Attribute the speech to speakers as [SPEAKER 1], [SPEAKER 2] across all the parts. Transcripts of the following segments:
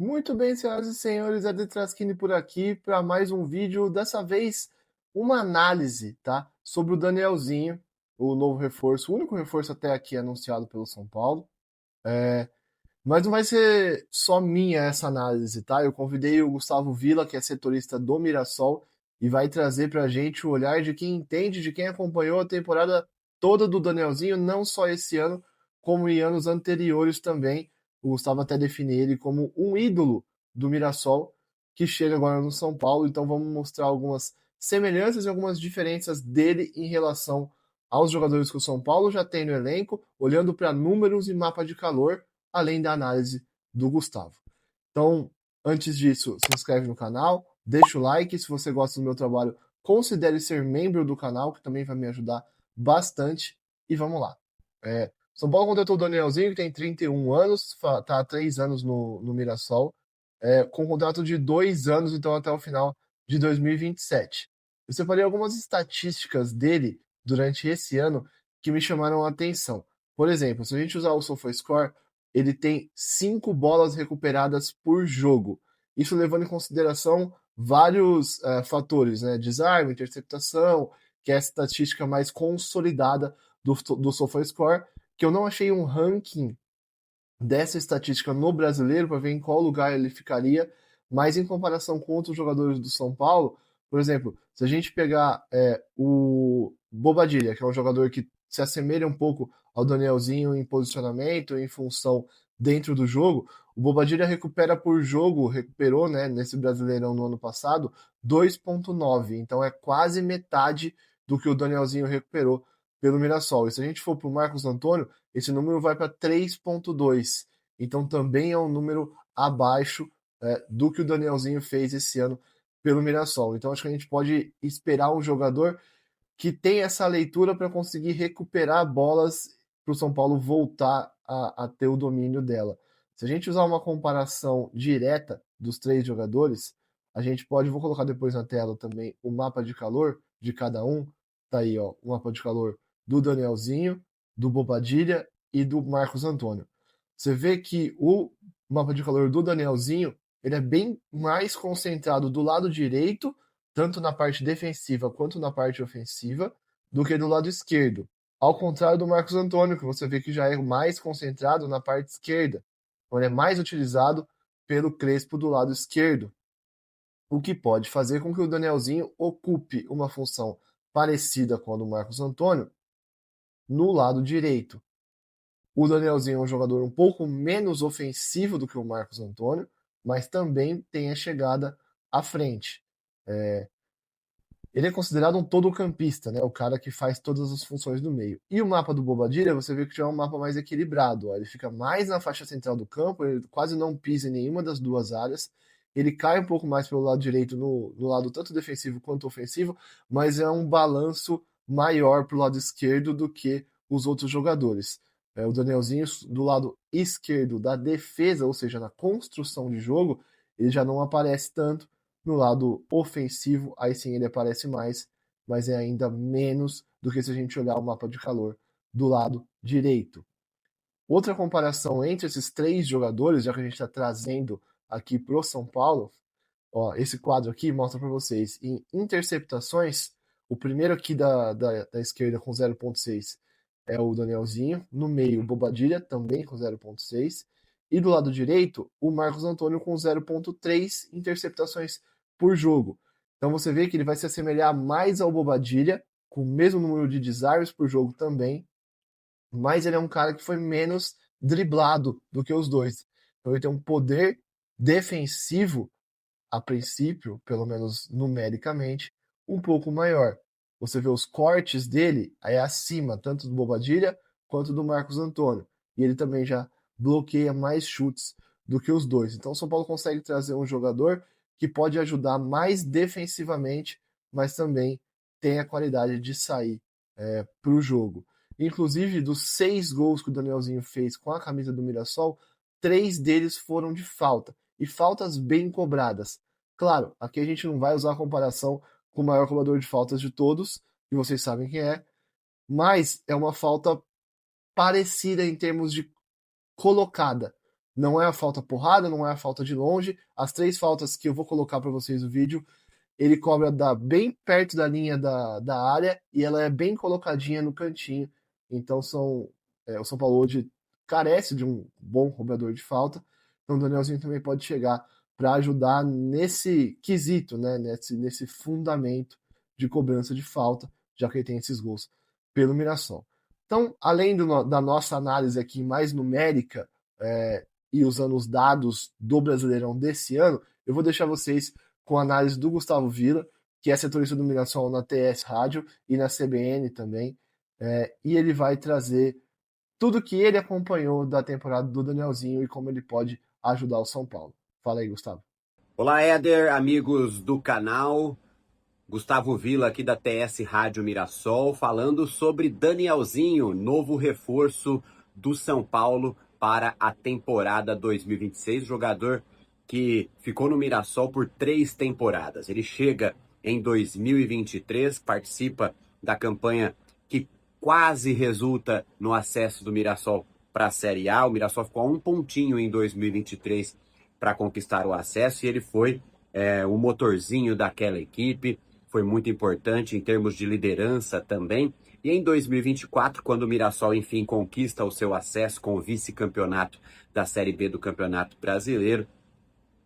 [SPEAKER 1] Muito bem, senhoras e senhores, Eder Traskini por aqui para mais um vídeo, dessa vez uma análise, tá? Sobre o Danielzinho, o novo reforço, o único reforço até aqui anunciado pelo São Paulo. Mas não vai ser só minha essa análise, tá? Eu convidei o Gustavo Villa, que é setorista do Mirassol, e vai trazer pra gente o olhar de quem entende, de quem acompanhou a temporada toda do Danielzinho, não só esse ano, como em anos anteriores também. O Gustavo até define ele como um ídolo do Mirassol, que chega agora no São Paulo. Então vamos mostrar algumas semelhanças e algumas diferenças dele em relação aos jogadores que o São Paulo já tem no elenco, olhando para números e mapa de calor, além da análise do Gustavo. Então, antes disso, se inscreve no canal, deixa o like, se você gosta do meu trabalho, considere ser membro do canal, que também vai me ajudar bastante, e vamos lá. São Paulo contratou o Danielzinho, que tem 31 anos, está há 3 anos no Mirassol, com um contrato de 2 anos, então até o final de 2027. Eu separei algumas estatísticas dele durante esse ano que me chamaram a atenção. Por exemplo, se a gente usar o SofaScore, ele tem 5 bolas recuperadas por jogo. Isso levando em consideração vários fatores, né? Desarme, interceptação, que é a estatística mais consolidada do SofaScore, que eu não achei um ranking dessa estatística no brasileiro para ver em qual lugar ele ficaria, mas em comparação com outros jogadores do São Paulo, por exemplo, se a gente pegar o Bobadilla, que é um jogador que se assemelha um pouco ao Danielzinho em posicionamento, em função dentro do jogo, o Bobadilla recupera por jogo, recuperou, né, nesse Brasileirão no ano passado, 2,9, então é quase metade do que o Danielzinho recuperou pelo Mirassol. E se a gente for para o Marcos Antônio, esse número vai para 3,2. Então também é um número abaixo do que o Danielzinho fez esse ano pelo Mirassol. Então acho que a gente pode esperar um jogador que tem essa leitura para conseguir recuperar bolas para o São Paulo voltar a ter o domínio dela. Se a gente usar uma comparação direta dos três jogadores, a gente pode, vou colocar depois na tela também o mapa de calor de cada um. Tá aí, ó, o mapa de calor do Danielzinho, do Bobadilha e do Marcos Antônio. Você vê que o mapa de calor do Danielzinho, ele é bem mais concentrado do lado direito, tanto na parte defensiva quanto na parte ofensiva, do que do lado esquerdo. Ao contrário do Marcos Antônio, que você vê que já é mais concentrado na parte esquerda. Então ele é mais utilizado pelo Crespo do lado esquerdo, o que pode fazer com que o Danielzinho ocupe uma função parecida com a do Marcos Antônio no lado direito. O Danielzinho é um jogador um pouco menos ofensivo do que o Marcos Antônio, mas também tem a chegada à frente. Ele é considerado um todo-campista, né? O cara que faz todas as funções do meio. E o mapa do Bobadilla, você vê que já é um mapa mais equilibrado. Ó. Ele fica mais na faixa central do campo, ele quase não pisa em nenhuma das duas áreas. Ele cai um pouco mais pelo lado direito, no lado tanto defensivo quanto ofensivo, mas é um balanço maior pro lado esquerdo do que os outros jogadores. O Danielzinho, do lado esquerdo da defesa, ou seja, na construção de jogo, ele já não aparece tanto. No lado ofensivo, aí sim ele aparece mais, mas é ainda menos do que se a gente olhar o mapa de calor do lado direito. Outra comparação entre esses três jogadores, já que a gente está trazendo aqui pro São Paulo, ó, esse quadro aqui mostra para vocês em interceptações, o primeiro aqui da esquerda com 0,6 é o Danielzinho, no meio o Bobadilha também com 0,6 e do lado direito o Marcos Antônio com 0,3 interceptações por jogo. Então você vê que ele vai se assemelhar mais ao Bobadilha, com o mesmo número de desarmes por jogo também, mas ele é um cara que foi menos driblado do que os dois. Então ele tem um poder defensivo a princípio, pelo menos numericamente, um pouco maior. Você vê os cortes dele é acima, tanto do Bobadilha quanto do Marcos Antônio. E ele também já bloqueia mais chutes do que os dois. Então o São Paulo consegue trazer um jogador que pode ajudar mais defensivamente, mas também tem a qualidade de sair para o jogo. Inclusive, dos 6 gols que o Danielzinho fez com a camisa do Mirassol, 3 deles foram de falta e faltas bem cobradas. Claro, aqui a gente não vai usar a comparação com o maior cobrador de faltas de todos, e vocês sabem quem é, mas é uma falta parecida em termos de colocada. não é a falta porrada, não é a falta de longe. As 3 faltas que eu vou colocar para vocês no vídeo, ele cobra bem perto da linha da área e ela é bem colocadinha no cantinho. Então o São Paulo hoje carece de um bom cobrador de falta. Então o Danielzinho também pode chegar para ajudar nesse quesito, né? Nesse fundamento de cobrança de falta, já que ele tem esses gols pelo Mirassol. Então, além da nossa análise aqui mais numérica, e usando os dados do Brasileirão desse ano, eu vou deixar vocês com a análise do Gustavo Villa, que é setorista do Mirassol na TS Rádio e na CBN também, e ele vai trazer tudo que ele acompanhou da temporada do Danielzinho e como ele pode ajudar o São Paulo. Fala aí, Gustavo.
[SPEAKER 2] Olá, Éder, amigos do canal. Gustavo Villa aqui da TS Rádio Mirassol, falando sobre Danielzinho, novo reforço do São Paulo para a temporada 2026, jogador que ficou no Mirassol por 3 temporadas. Ele chega em 2023, participa da campanha que quase resulta no acesso do Mirassol para a Série A. O Mirassol ficou a 1 pontinho em 2023 para conquistar o acesso e ele foi o motorzinho daquela equipe. Foi muito importante em termos de liderança também. E em 2024, quando o Mirassol, enfim, conquista o seu acesso com o vice-campeonato da Série B do Campeonato Brasileiro,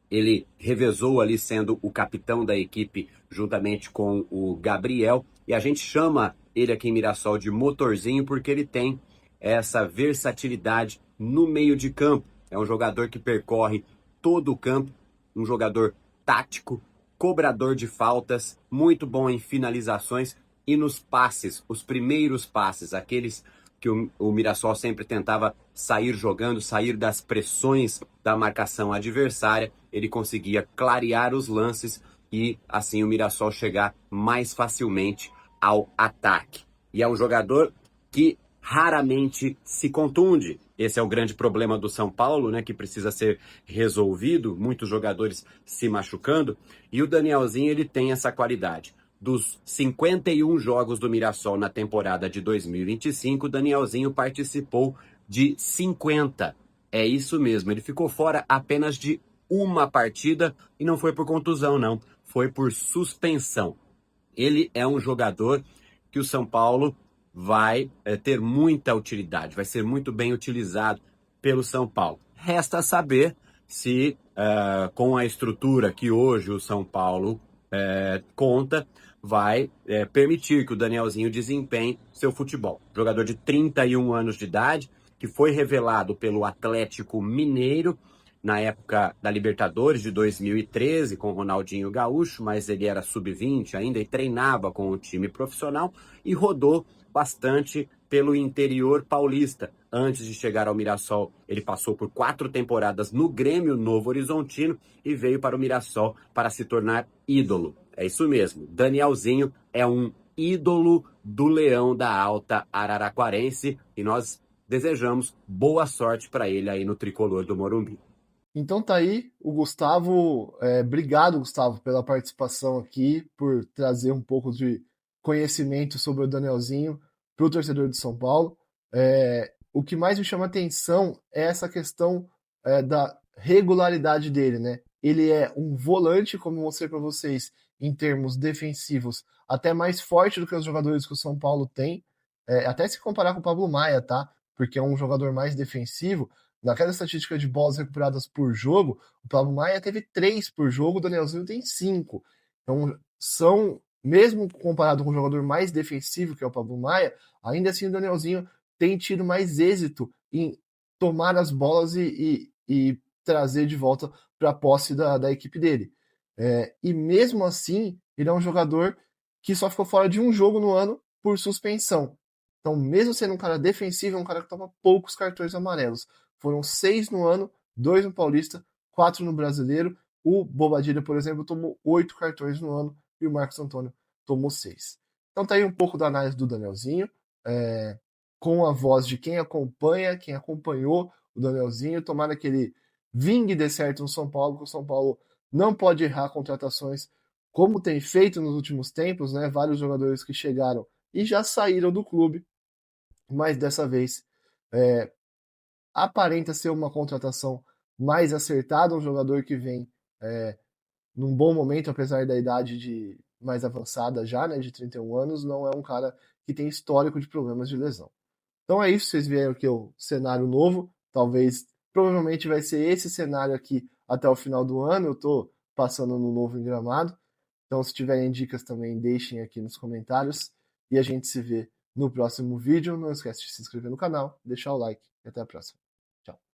[SPEAKER 2] ele revezou ali sendo o capitão da equipe juntamente com o Gabriel. E a gente chama ele aqui em Mirassol de motorzinho porque ele tem essa versatilidade no meio de campo. É um jogador que percorre todo o campo, um jogador tático, cobrador de faltas, muito bom em finalizações e nos passes, os primeiros passes, aqueles que o Mirassol sempre tentava sair jogando, sair das pressões da marcação adversária, ele conseguia clarear os lances e assim o Mirassol chegar mais facilmente ao ataque. E é um jogador que raramente se contunde. Esse é o grande problema do São Paulo, né, que precisa ser resolvido, muitos jogadores se machucando, e o Danielzinho ele tem essa qualidade. Dos 51 jogos do Mirassol na temporada de 2025, o Danielzinho participou de 50. É isso mesmo, ele ficou fora apenas de uma partida e não foi por contusão, não, foi por suspensão. Ele é um jogador que o São Paulo vai ter muita utilidade, vai ser muito bem utilizado pelo São Paulo. Resta saber se com a estrutura que hoje o São Paulo conta, vai permitir que o Danielzinho desempenhe seu futebol. Jogador de 31 anos de idade, que foi revelado pelo Atlético Mineiro na época da Libertadores de 2013 com o Ronaldinho Gaúcho, mas ele era sub-20 ainda e treinava com o time profissional e rodou bastante pelo interior paulista. Antes de chegar ao Mirassol, ele passou por 4 temporadas no Grêmio Novo Horizontino e veio para o Mirassol para se tornar ídolo. É isso mesmo, Danielzinho é um ídolo do Leão da Alta Araraquarense e nós desejamos boa sorte para ele aí no tricolor do Morumbi.
[SPEAKER 1] Então tá aí o Gustavo. Obrigado, Gustavo, pela participação aqui, por trazer um pouco de conhecimento sobre o Danielzinho para o torcedor de São Paulo. O que mais me chama atenção é essa questão da regularidade dele, né? Ele é um volante, como eu mostrei para vocês, em termos defensivos, até mais forte do que os jogadores que o São Paulo tem, até se comparar com o Pablo Maia, tá? Porque é um jogador mais defensivo. Naquela estatística de bolas recuperadas por jogo, o Pablo Maia teve 3 por jogo, o Danielzinho tem 5. Então, mesmo comparado com o jogador mais defensivo, que é o Pablo Maia, ainda assim o Danielzinho tem tido mais êxito em tomar as bolas e trazer de volta para a posse da equipe dele. E mesmo assim, ele é um jogador que só ficou fora de um jogo no ano por suspensão. Então, mesmo sendo um cara defensivo, é um cara que toma poucos cartões amarelos. Foram 6 no ano, 2 no Paulista, 4 no Brasileiro. O Bobadilha, por exemplo, tomou 8 cartões no ano e o Marcos Antônio tomou 6. Então tá aí um pouco da análise do Danielzinho, com a voz de quem acompanha, quem acompanhou o Danielzinho. Tomara que ele vingue e dê certo no São Paulo, porque o São Paulo não pode errar contratações como tem feito nos últimos tempos, né? Vários jogadores que chegaram e já saíram do clube, mas dessa vez aparenta ser uma contratação mais acertado, um jogador que vem num bom momento, apesar da idade mais avançada já, né, de 31 anos, não é um cara que tem histórico de problemas de lesão. Então é isso, vocês vieram aqui o cenário novo, provavelmente vai ser esse cenário aqui até o final do ano, eu tô passando no novo em Gramado, então se tiverem dicas também deixem aqui nos comentários e a gente se vê no próximo vídeo, não esquece de se inscrever no canal, deixar o like e até a próxima.